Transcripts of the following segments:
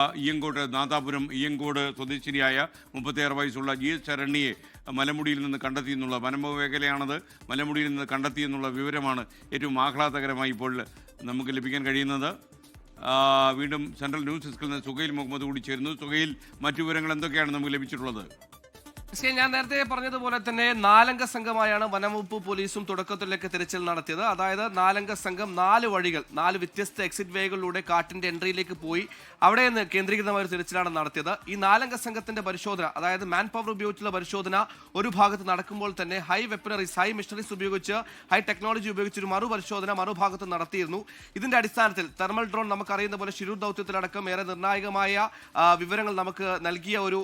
ഇയ്യങ്കോട് നാദാപുരം ഇയ്യങ്കോട് സ്വദേശിനിയായ 36 വയസ്സുള്ള GS ശരണ്യയെ മലമുടിയിൽ നിന്ന് കണ്ടെത്തിയെന്നുള്ള വനംവകുപ്പ് മേഖലയാണത്. മലമുടിയിൽ നിന്ന് കണ്ടെത്തിയെന്നുള്ള വിവരമാണ് ഏറ്റവും ആഹ്ലാദകരമായി ഇപ്പോൾ നമുക്ക് ലഭിക്കാൻ കഴിയുന്നത്. വീണ്ടും സെൻട്രൽ ന്യൂസ് ഡെസ്കിൽ നിന്ന് സുഹൈൽ മുഹമ്മദ് കൂടി ചേരുന്നു. സുഹൈൽ, മറ്റു വിവരങ്ങൾ എന്തൊക്കെയാണ് നമുക്ക് ലഭിച്ചിട്ടുള്ളത്? ഞാൻ നേരത്തെ പറഞ്ഞതുപോലെ തന്നെ 4 അംഗ സംഘമായാണ് വനംവകുപ്പ് പോലീസും തുടക്കത്തിലേക്ക് തിരച്ചിൽ നടത്തിയത്. അതായത് 4 അംഗ സംഘം 4 വഴികൾ, 4 വ്യത്യസ്ത എക്സിറ്റ് വേകളിലൂടെ കാട്ടിന്റെ എൻട്രിയിലേക്ക് പോയി അവിടെ നിന്ന് കേന്ദ്രീകൃതമായ ഒരു തിരച്ചിലാണ് നടത്തിയത്. ഈ 4 അംഗ സംഘത്തിന്റെ പരിശോധന, അതായത് മാൻ പവർ ഉപയോഗിച്ചുള്ള പരിശോധന ഒരു ഭാഗത്ത് നടക്കുമ്പോൾ തന്നെ ഹൈ വെപ്പണറീസ്, ഹൈ മിഷനറീസ് ഉപയോഗിച്ച്, ഹൈ ടെക്നോളജി ഉപയോഗിച്ച് ഒരു മറുപരിശോധന മറുഭാഗത്ത് നടത്തിയിരുന്നു. ഇതിന്റെ അടിസ്ഥാനത്തിൽ തെർമൽ ഡ്രോൺ, നമുക്കറിയുന്ന പോലെ ശിരൂർ ദൗത്യത്തിലടക്കം ഏറെ നിർണായകമായ വിവരങ്ങൾ നമുക്ക് നൽകിയ ഒരു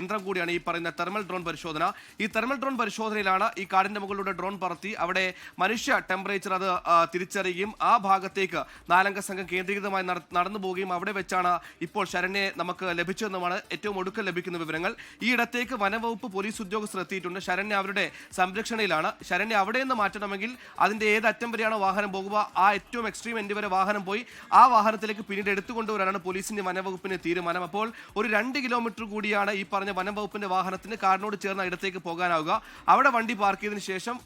യന്ത്രം കൂടിയാണ് ഈ പറയുന്ന തെർമൽ ഡ്രോൺ പരിശോധന. ഈ തെർമൽ ഡ്രോൺ പരിശോധനയിലാണ് ഈ കാടിന്റെ മുകളിലൂടെ ഡ്രോൺ പറത്തി അവിടെ മനുഷ്യ ടെമ്പറേച്ചർ അത് തിരിച്ചറിയുകയും ആ ഭാഗത്തേക്ക് 4 അംഗ സംഘം കേന്ദ്രീകൃതമായി നടന്നു പോവുകയും അവിടെ വെച്ചാണ് ഇപ്പോൾ ശരണ്യെ നമുക്ക് ലഭിച്ചതെന്നുമാണ് ഏറ്റവും ഒടുക്കം ലഭിക്കുന്ന വിവരങ്ങൾ. ഈ ഇടത്തേക്ക് വനംവകുപ്പ് പോലീസ് ഉദ്യോഗസ്ഥർ എത്തിയിട്ടുണ്ട്. ശരണ്യ അവരുടെ സംരക്ഷണയിലാണ്. ശരണ്യ അവിടെ നിന്ന് മാറ്റണമെങ്കിൽ അതിന്റെ ഏത് അറ്റം വരെയാണോ വാഹനം പോകുക, ആ ഏറ്റവും എക്സ്ട്രീം എൻഡ് വരെ വാഹനം പോയി ആ വാഹനത്തിലേക്ക് പിന്നീട് എടുത്തുകൊണ്ടുവരാനാണ് പോലീസിന്റെ വനംവകുപ്പിന്റെ തീരുമാനം. അപ്പോൾ ഒരു 2 കിലോമീറ്റർ കൂടിയാണ് ഈ പറഞ്ഞ വനംവകുപ്പിന്റെ വാഹനത്തിന് കാടിനോട് ചേർന്ന ഇടത്തേക്ക് പോകാനാവുക. അവിടെ വണ്ടി പാർക്ക് ചെയ്തതിനു ശേഷം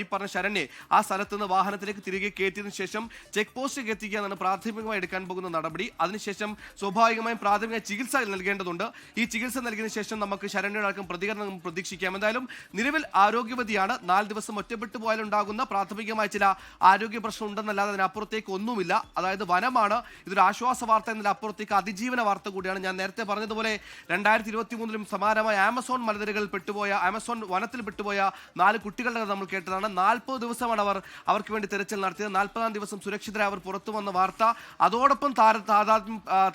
ഈ പറഞ്ഞ ശരണ്യെ ആ സ്ഥലത്ത് നിന്ന് വാഹനത്തിലേക്ക് തിരികെ കയറ്റിയതിനു ശേഷം ചെക്ക് പോസ്റ്റിലേക്ക് എത്തിക്കുക എന്നാണ് പ്രാഥമികമായി എടുക്കാൻ പോകുന്ന നടപടി. അതിനുശേഷം സ്വാഭാവികമായും പ്രാഥമിക ചികിത്സ നൽകേണ്ടതുണ്ട്. ഈ ചികിത്സ നൽകിയതിനു ശേഷം നമുക്ക് ശരണ്യയുടെ അടക്കം പ്രതികരണം പ്രതീക്ഷിക്കാം. എന്തായാലും നിലവിൽ ആരോഗ്യവതിയാണ്. 4 ദിവസം ഒറ്റപ്പെട്ടു പോയാലുണ്ടാകുന്ന പ്രാഥമികമായ ചില ആരോഗ്യ പ്രശ്നം ഉണ്ടെന്നല്ലാതെ അതിനപ്പുറത്തേക്ക് ഒന്നുമില്ല. അതായത് വനമാണ്, ഇതൊരു ആശ്വാസ വാർത്ത എന്നതിലപ്പുറത്തേക്ക് അതിജീവന വാർത്ത കൂടിയാണ്. ഞാൻ നേരത്തെ പറഞ്ഞതുപോലെ 2023 സമാനമായ ആമസോൺ മലനിരകളിൽ പെട്ടുപോയ, ആമസോൺ വനത്തിൽ പെട്ടുപോയ 4 കുട്ടികളുടെ കഥ നമ്മൾ കേട്ടതാണ്. 40 ദിവസമാണ് അവർക്ക് വേണ്ടി തെരച്ചിൽ നടത്തിയത്. 40ാം ദിവസം സുരക്ഷിതരായി അവർ പുറത്തു വന്ന വാർത്ത അതോടൊപ്പം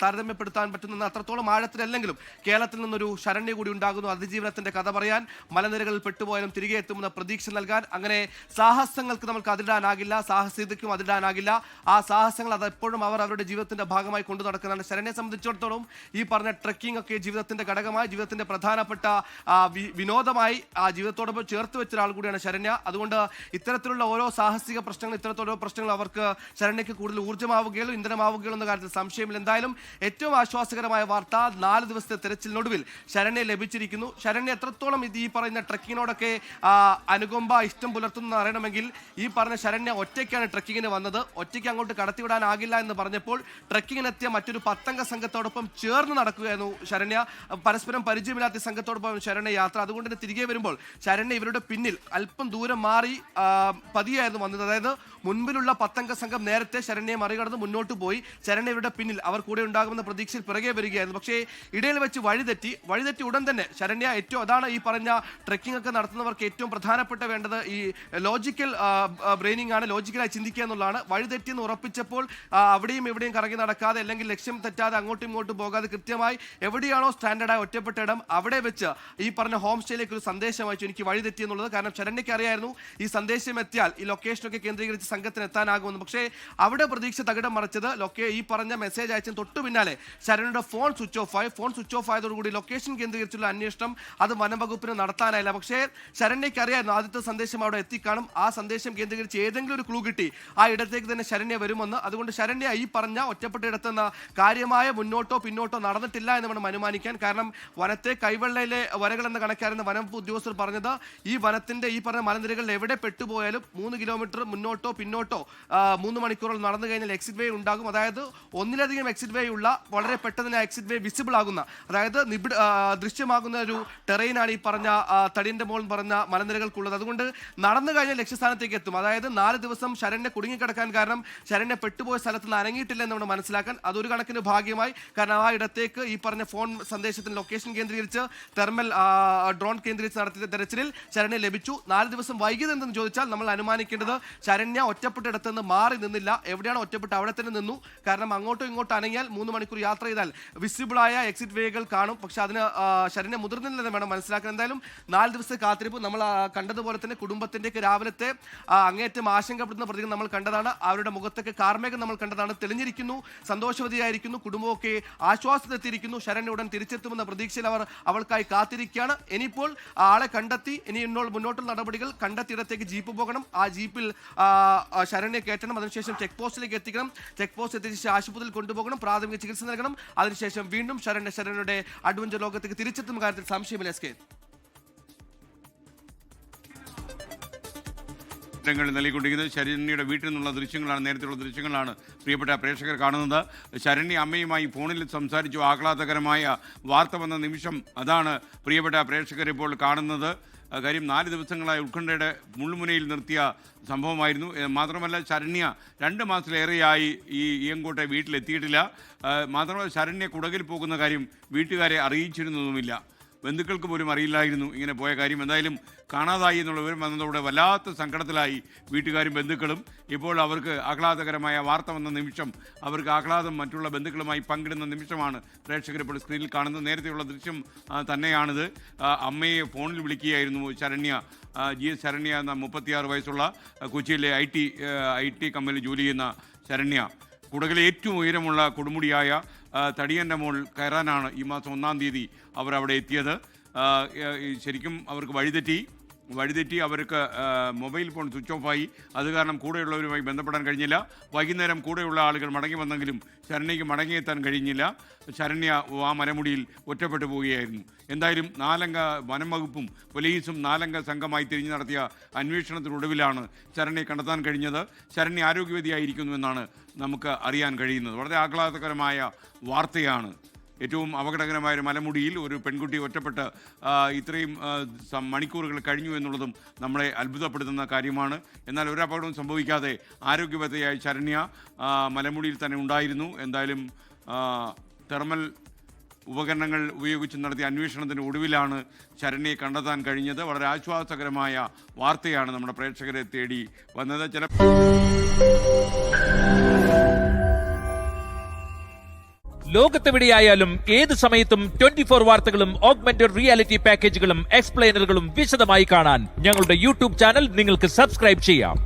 താരതമ്യപ്പെടുത്താൻ പറ്റുന്ന അത്രത്തോളം ആഴത്തിലല്ലെങ്കിലും കേരളത്തിൽ നിന്നൊരു ശരണ്യ കൂടി ഉണ്ടാകുന്നു. അതിജീവനത്തിന്റെ കഥ പറയാൻ, മലനിരകളിൽ പെട്ടുപോയാലും തിരികെ എത്തുമെന്ന പ്രതീക്ഷ നൽകാൻ. അങ്ങനെ സാഹസങ്ങൾക്ക് നമുക്ക് അതിടാനാകില്ല, സാഹസികതയ്ക്കും അതിടാനാകില്ല. ആ സാഹസങ്ങൾ അതെപ്പോഴും അവർ അവരുടെ ജീവിതത്തിന്റെ ഭാഗമായി കൊണ്ടു നടക്കുന്നതാണ്. ശരണ്യെ സംബന്ധിച്ചിടത്തോളം ഈ പറഞ്ഞ ട്രക്കിംഗ് ഒക്കെ ജീവിതത്തിന്റെ ഘടകമായി, ജീവിതത്തിന്റെ പ്രധാനപ്പെട്ട വിനോദമായി ആ ജീവിതത്തോടൊപ്പം ചേർത്ത് വെച്ച ഒരാൾ കൂടിയാണ് ശരണ്യ. അതുകൊണ്ട് ഇത്തരത്തിലുള്ള ഓരോ സാഹസിക പ്രശ്നങ്ങൾ, ഇത്തരത്തിലുള്ള പ്രശ്നങ്ങൾ അവർക്ക് ശരണ്യക്ക് കൂടുതൽ ഊർജ്ജമാവുകയോ ഇന്ധനമാവുകയോ എന്ന കാര്യത്തിൽ സംശയമില്ല. എന്തായാലും ഏറ്റവും ആശ്വാസകരമായ വാർത്ത, 4 ദിവസത്തെ തെരച്ചിലിനൊടുവിൽ ശരണ്യെ ലഭിച്ചിരിക്കുന്നു. ശരണ്യ എത്രത്തോളം ഈ പറയുന്ന ട്രക്കിങ്ങിനോടൊക്കെ അനുകമ്പ, ഇഷ്ടം പുലർത്തുന്ന അറിയണമെങ്കിൽ ഈ പറഞ്ഞ ശരണ്യ ഒറ്റയ്ക്കാണ് ട്രക്കിങ്ങിന് വന്നത്. ഒറ്റയ്ക്ക് അങ്ങോട്ട് കടത്തിവിടാനാകില്ല എന്ന് പറഞ്ഞപ്പോൾ ട്രക്കിങ്ങിനെത്തിയ മറ്റൊരു 10 അംഗ സംഘത്തോടൊപ്പം ചേർന്ന് നടക്കുകയായിരുന്നു ശരണ്യ. പരസ്പരം പരിചയമില്ലാത്ത സംഘത്തോടൊപ്പം ശരണ്യ യാത്ര. അതുകൊണ്ട് തന്നെ തിരികെ വരുമ്പോൾ ശരണ്യ ഇവരുടെ പിന്നിൽ അല്പം ദൂരം മാറി പതിയായിരുന്നു വന്നത്. അതായത് മുൻപിലുള്ള 10 അംഗ സംഘം നേരത്തെ ശരണ്യെ മറികടന്ന് മുന്നോട്ട് പോയി. ശരണ്യ ഇവരുടെ പിന്നിൽ അവർ കൂടെ ഉണ്ടാകുമെന്ന പ്രതീക്ഷയിൽ പിറകെ വരികയായിരുന്നു. പക്ഷേ ഇടയിൽ വെച്ച് വഴിതെറ്റി ഉടൻ തന്നെ ശരണ്യ അതാണ് ഈ പറഞ്ഞ ട്രെക്കിംഗ് ഒക്കെ നടത്തുന്നവർക്ക് ഏറ്റവും പ്രധാനപ്പെട്ട വേണ്ടത് ഈ ലോജിക്കൽ ബ്രെയിനിങ് ആണ്, ലോജിക്കലായി ചിന്തിക്കുക എന്നുള്ളതാണ്. വഴിതെറ്റിയെന്ന് ഉറപ്പിച്ചപ്പോൾ അവിടെയും ഇവിടെയും കറങ്ങി നടക്കാതെ, അല്ലെങ്കിൽ ലക്ഷ്യം തെറ്റാതെ അങ്ങോട്ടും ഇങ്ങോട്ടും പോകാതെ കൃത്യമായി എവിടെയാണോ സ്റ്റാൻഡേർഡായി ഒറ്റപ്പെട്ട ഇടം അവിടെ വെച്ച് ഈ പറഞ്ഞ ഹോം സ്റ്റേയിലേക്ക് ഒരു സന്ദേശം അയച്ചു, എനിക്ക് വഴിതെറ്റി എന്നുള്ളത്. കാരണം ശരണ്യക്ക് അറിയായിരുന്നു ഈ സന്ദേശം എത്തിയാൽ ഈ ലൊക്കേഷനൊക്കെ കേന്ദ്രീകരിച്ച് സംഘത്തിന് എത്താനാകുമെന്ന്. പക്ഷേ അവിടെ പ്രതീക്ഷ തകിടം മറിച്ചത് ഈ പറഞ്ഞ മെസ്സേജ് അയച്ചതിന് തൊട്ടു പിന്നാലെ ശരണ്യയുടെ ഫോൺ സ്വിച്ച് ഓഫ് ആയതോടുകൂടി ലൊക്കേഷൻ കേന്ദ്രീകരിച്ചുള്ള അന്വേഷണം അത് വനംവകുപ്പിന് നടത്താനായില്ല. പക്ഷേ ശരണ്യക്ക് അറിയായിരുന്നു ആദ്യത്തെ സന്ദേശം അവിടെ എത്തിക്കാണും. ആ സന്ദേശം കേന്ദ്രീകരിച്ച് ഏതെങ്കിലും ഒരു ക്ലൂ കിട്ടി ആ ഇടത്തേക്ക് തന്നെ ശരണ്യ വരുമെന്ന്. അതുകൊണ്ട് ശരണ്യ ഈ പറഞ്ഞ ഒറ്റപ്പെട്ട ഇടത്തുനിന്ന് കാര്യമായ മുന്നോട്ടോ പിന്നോട്ടോ നടന്നിട്ടില്ല എന്ന് വേണം അനുമാനിക്കാൻ. കാരണം വനത്തെ കൈവെള്ളയിലെ വരകൾ എന്ന കണക്കായിരുന്ന വനംവകുപ്പ് ഉദ്യോഗസ്ഥർ പറഞ്ഞത് ഈ വനത്തിന്റെ ഈ പറഞ്ഞ മലനിരകളിൽ എവിടെ പെട്ടുപോയാലും 3 കിലോമീറ്റർ മുന്നോട്ടോ പിന്നോട്ടോ 3 മണിക്കൂറുകൾ നടന്നു കഴിഞ്ഞാൽ എക്സിറ്റ് വേ ഉണ്ടാകും. അതായത് ഒന്നിലധികം എക്സിറ്റ് വേ ഉള്ള, വളരെ പെട്ടെന്ന് എക്സിറ്റ് വേ വിസിബിൾ ആകുന്ന, അതായത് ദൃശ്യമാകുന്ന ഒരു ടെറൈനാണ് ഈ പറഞ്ഞ തടിയന്റെ മോൾ പറഞ്ഞ മലനിരകൾക്കുള്ളത്. അതുകൊണ്ട് നടന്നു കഴിഞ്ഞാൽ ലക്ഷ്യസ്ഥാനത്തേക്ക് എത്തും. അതായത് 4 ദിവസം ശരണ്യ കുടുങ്ങിക്കിടക്കാൻ കാരണം ശരണ്യ പെട്ടുപോയ സ്ഥലത്ത് നിന്ന് അനങ്ങിയിട്ടില്ല എന്ന് മനസ്സിലാക്കാൻ അതൊരു കണക്കിന് ഭാഗ്യമായി. കാരണം ആ ഇടത്തേക്ക് ഈ പറഞ്ഞ ഫോൺ സന്ദേശത്തിന് ലൊക്കേഷൻ കേന്ദ്രീകരിച്ച് തെർമൽ ഡ്രോൺ കേന്ദ്രീകരിച്ച് നടത്തിയ തെരച്ചിലിൽ ശരണ്യ ലഭിച്ചു. 4 ദിവസം വൈകിയത് എന്തെന്ന് ചോദിച്ചാൽ നമ്മൾ അനുമാനിക്കേണ്ടത് ശരണ്യ ഒറ്റപ്പെട്ട ഇടത്ത് നിന്ന് മാറി നിന്നില്ല. എവിടെയാണ് ഒറ്റപ്പെട്ട് അവിടെ തന്നെ നിന്നു. കാരണം അങ്ങോട്ടും ഇങ്ങോട്ടും അനങ്ങിയാൽ 3 മണിക്കൂർ യാത്ര ചെയ്താൽ വിസിബിളായ എക്സിറ്റ് വേകൾ കാണും. പക്ഷെ അതിന് ശരണ്യ മുതിർന്നില്ലെന്ന് വേണം മനസ്സിലാക്കാൻ. എന്തായാലും 4 ദിവസത്തെ കാത്തിരിപ്പ് നമ്മൾ കണ്ടതുപോലെ തന്നെ കുടുംബത്തിൻ്റെയൊക്കെ രാവിലത്തെ അങ്ങേയറ്റം ആശങ്കപ്പെടുന്ന പ്രതികരണം നമ്മൾ കണ്ടതാണ്. അവരുടെ മുഖത്തൊക്കെ കാർമേഘം നമ്മൾ കണ്ടതാണ്. തെളിഞ്ഞിരിക്കുന്നു, സന്തോഷവതിയായിരിക്കുന്നു, കുടുംബമൊക്കെ ആശ്വാസത്തെത്തിയിരിക്കുന്നു. ശരണ്യ ഉടൻ തിരിച്ചെത്തുമെന്ന പ്രതീക്ഷയിൽ അവൾക്കായി കാത്തിരിക്കുക. നടന്നുകൊണ്ടിരിക്കുകയാണ്. ഇനിയിപ്പോൾ ആളെ കണ്ടെത്തി ഇനി മുന്നോട്ടുള്ള നടപടികൾ കണ്ടെത്തിയിടത്തേക്ക് ജീപ്പ് പോകണം. ആ ജീപ്പിൽ ശരണ്യെ കയറ്റണം. അതിനുശേഷം ചെക്ക് പോസ്റ്റിലേക്ക് എത്തിക്കണം. ചെക്ക് പോസ്റ്റ് എത്തിച്ച് ആശുപത്രിയിൽ കൊണ്ടുപോകണം. പ്രാഥമിക ചികിത്സ നൽകണം. അതിനുശേഷം വീണ്ടും ശരണ്യയുടെ അഡ്വഞ്ചർ ലോകത്തേക്ക് തിരിച്ചെത്തുന്ന കാര്യത്തിൽ സംശയമില്ല. എസ് കെ നൽകിക്കൊണ്ടിരിക്കുന്നത് ശരണ്യയുടെ വീട്ടിൽ നിന്നുള്ള ദൃശ്യങ്ങളാണ്, നേരത്തെയുള്ള ദൃശ്യങ്ങളാണ് പ്രിയപ്പെട്ട പ്രേക്ഷകർ കാണുന്നത്. ശരണ്യ അമ്മയുമായി ഫോണിൽ സംസാരിച്ചു. ആഹ്ലാദകരമായ വാർത്ത വന്ന നിമിഷം അതാണ് പ്രിയപ്പെട്ട പ്രേക്ഷകർ ഇപ്പോൾ കാണുന്നത്. കാര്യം 4 ദിവസങ്ങളായി ഉത്കണ്ഠയുടെ മുൾമുനയിൽ നിർത്തിയ സംഭവമായിരുന്നു. മാത്രമല്ല ശരണ്യ 2 മാസത്തിലേറെയായി ഈ ഇയങ്കോട്ടെ വീട്ടിലെത്തിയിട്ടില്ല. മാത്രമല്ല ശരണ്യ കുടകിൽ പോകുന്ന കാര്യം വീട്ടുകാരെ അറിയിച്ചിരുന്നതുമില്ല. ബന്ധുക്കൾക്ക് പോലും അറിയില്ലായിരുന്നു ഇങ്ങനെ പോയ കാര്യം. എന്തായാലും കാണാതായി എന്നുള്ള വിവരം വന്നതോടെ വല്ലാത്ത സങ്കടത്തിലായി വീട്ടുകാരും ബന്ധുക്കളും. ഇപ്പോൾ അവർക്ക് ആഹ്ലാദകരമായ വാർത്ത വന്ന നിമിഷം, അവർക്ക് ആഹ്ലാദം മറ്റുള്ള ബന്ധുക്കളുമായി പങ്കിടുന്ന നിമിഷമാണ് പ്രേക്ഷകർ ഇപ്പോൾ സ്ക്രീനിൽ കാണുന്നത്. നേരത്തെയുള്ള ദൃശ്യം തന്നെയാണിത്. അമ്മയെ ഫോണിൽ വിളിക്കുകയായിരുന്നു ശരണ്യ. GS ശരണ്യ എന്ന 36 വയസ്സുള്ള കൊച്ചിയിലെ IT കമ്പനിയിൽ ജോലി ചെയ്യുന്ന ശരണ്യ. കുടകിലെ ഏറ്റവും ഉയരമുള്ള കൊടുമുടിയായ തടിയൻ്റെ മോൾ കയറാനാണ് ഈ മാസം 1-ാം തീയതി അവർ അവിടെ എത്തിയത്. ശരിക്കും അവർക്ക് വഴിതെറ്റി അവർക്ക് മൊബൈൽ ഫോൺ സ്വിച്ച് ഓഫായി. അത് കാരണം കൂടെയുള്ളവരുമായി ബന്ധപ്പെടാൻ കഴിഞ്ഞില്ല. വൈകുന്നേരം കൂടെയുള്ള ആളുകൾ മടങ്ങി വന്നെങ്കിലും ശരണ്യയ്ക്ക് മടങ്ങിയെത്താൻ കഴിഞ്ഞില്ല. ശരണ്യ ആ മലമുടിയിൽ ഒറ്റപ്പെട്ടു പോവുകയായിരുന്നു. എന്തായാലും 4-അംഗ വനം വകുപ്പും പോലീസും 4-അംഗ സംഘമായി തിരിഞ്ഞു നടത്തിയ അന്വേഷണത്തിനൊടുവിലാണ് ശരണ്യയെ കണ്ടെത്താൻ കഴിഞ്ഞത്. ശരണ്യ ആരോഗ്യവതിയായിരിക്കുന്നുവെന്നാണ് നമുക്ക് അറിയാൻ കഴിയുന്നത്. വളരെ ആഹ്ലാദകരമായ വാർത്തയാണ്. ഏറ്റവും അപകടകരമായ ഒരു മലമുടിയിൽ ഒരു പെൺകുട്ടി ഒറ്റപ്പെട്ട് ഇത്രയും മണിക്കൂറുകൾ കഴിഞ്ഞു എന്നുള്ളതും നമ്മളെ അത്ഭുതപ്പെടുത്തുന്ന കാര്യമാണ്. എന്നാൽ ഒരു അപകടവും സംഭവിക്കാതെ ആരോഗ്യവതിയായ ശരണ്യ മലമുടിയിൽ തന്നെ ഉണ്ടായിരുന്നു. എന്തായാലും തെർമൽ ഉപകരണങ്ങൾ ഉപയോഗിച്ച് നടത്തിയ അന്വേഷണത്തിൻ്റെ ഒടുവിലാണ് ശരണ്യയെ കണ്ടെത്താൻ കഴിഞ്ഞത്. വളരെ ആശ്വാസകരമായ വാർത്തയാണ് നമ്മുടെ പ്രേക്ഷകരെ തേടി വന്നത്. ലോകത്തെവിടെയായാലും ഏത് സമയത്തും 24 വാർത്തകളും ഓഗ്മെന്റഡ് റിയാലിറ്റി പാക്കേജുകളും എക്സ്പ്ലെയിനറുകളും വിശദമായി കാണാൻ ഞങ്ങളുടെ യൂട്യൂബ് ചാനൽ നിങ്ങൾക്ക് സബ്സ്ക്രൈബ് ചെയ്യാം.